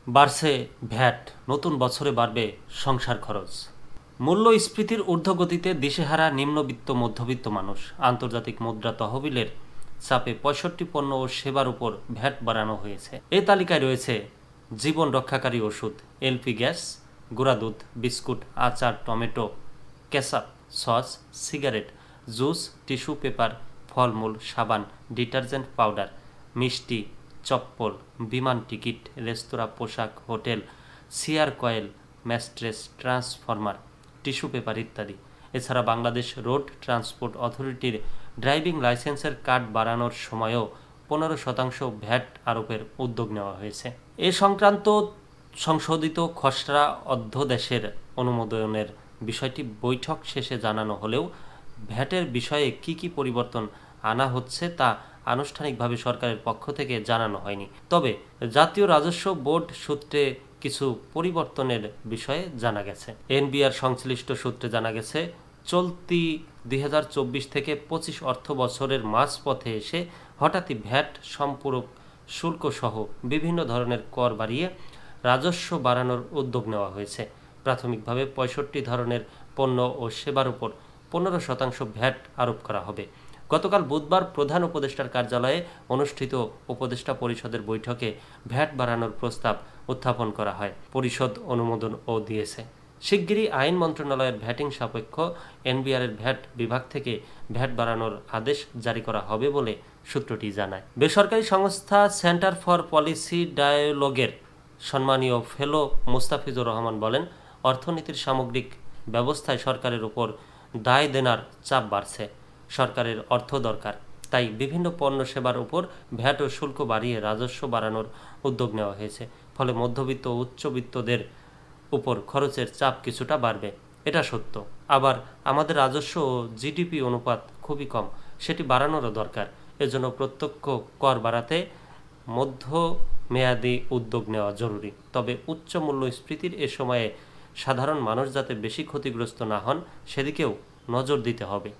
বাড়ছে ভ্যাট, নতুন বছরে বাড়বে সংসার খরচ। মূল্যস্ফীতির ঊর্ধ্বগতিতে দিশেহারা নিম্নবিত্ত মধ্যবিত্ত মানুষ। আন্তর্জাতিক মুদ্রা তহবিলের চাপে ৬৫ পণ্য ও সেবার উপর ভ্যাট বাড়ানো হয়েছে। এই তালিকায় রয়েছে জীবন রক্ষাকারী ওষুধ, এলপি গ্যাস, গুঁড়া দুধ, বিস্কুট, আচার, tomato, ketchup, sauce, cigarette, juice, tissue paper, ফলমূল, সাবান, ডিটারজেন্ট পাউডার, মিষ্টি, চপ্পল, বিমান টিকিট, রেস্তোরাঁ, পোশাক, hotel, chair coil, mattress, transformer, tissue paper ইত্যাদি। এছাড়া বাংলাদেশ রোড ট্রান্সপোর্ট অথরিটির ড্রাইভিং লাইসেন্সের কার্ড বাড়ানোর সময়ও 15% ভ্যাট আরোপের উদ্যোগ নেওয়া হয়েছে। এ সংক্রান্ত সংশোধিত খসড়া অধ্যাদেশের অনুমোদনের বিষয়টি বৈঠক শেষে জানানো হলেও ভ্যাটের বিষয়ে কি পরিবর্তন আনা হচ্ছে তা আনুষ্ঠানিকভাবে সরকারের পক্ষ থেকে জানানো হয়নি। তবে জাতীয় রাজস্ব বোর্ড সূত্রে কিছু পরিবর্তনের বিষয়ে জানা গেছে। এনবিআর সংশ্লিষ্ট সূত্রে জানা গেছে, চলতি 2024 থেকে 25 অর্থ বছরের মাঝপথে এসে হঠাৎই ভ্যাট সম্পূরক শুল্ক সহ বিভিন্ন ধরনের কর বাড়িয়ে রাজস্ব বাড়ানোর উদ্যোগ নেওয়া হয়েছে। প্রাথমিকভাবে 65 ধরনের পণ্য ও সেবার উপর 15% ভ্যাট আরোপ করা হবে। গতকাল বুধবার প্রধান উপদেষ্টার কার্যালয়ে অনুষ্ঠিত উপদেষ্টা পরিষদের বৈঠকে ভ্যাট বাড়ানোর প্রস্তাব উত্থাপন করা হয়। পরিষদ অনুমোদনও দিয়েছে। শিগগিরই আইন মন্ত্রণালয়ের ভ্যাটিং সাপেক্ষ এনবিআরের ভ্যাট বিভাগ থেকে ভ্যাট বাড়ানোর আদেশ জারি করা হবে বলে সূত্রটি জানায়। বেসরকারি সংস্থা সেন্টার ফর পলিসি ডায়ালগের সম্মানীয় ফেলো মোস্তাফিজুর রহমান বলেন, অর্থনীতির সামগ্রিক ব্যবস্থায় সরকারের উপর দায় দেনার চাপ বাড়ছে। সরকারের অর্থ দরকার, তাই বিভিন্ন পণ্য সেবার উপর ভ্যাট ও শুল্ক বাড়িয়ে রাজস্ব বাড়ানোর উদ্যোগ নেওয়া হয়েছে। ফলে মধ্যবিত্ত ও উচ্চবিত্তদের উপর খরচের চাপ কিছুটা বাড়বে, এটা সত্য। আবার আমাদের রাজস্ব ও জিডিপি অনুপাত খুবই কম, সেটি বাড়ানোরও দরকার। এজন্য প্রত্যক্ষ কর বাড়াতে মধ্যমেয়াদী উদ্যোগ নেওয়া জরুরি। তবে উচ্চ মূল্যস্ফীতির এ সময়ে সাধারণ মানুষ যাতে বেশি ক্ষতিগ্রস্ত না হন সেদিকেও নজর দিতে হবে।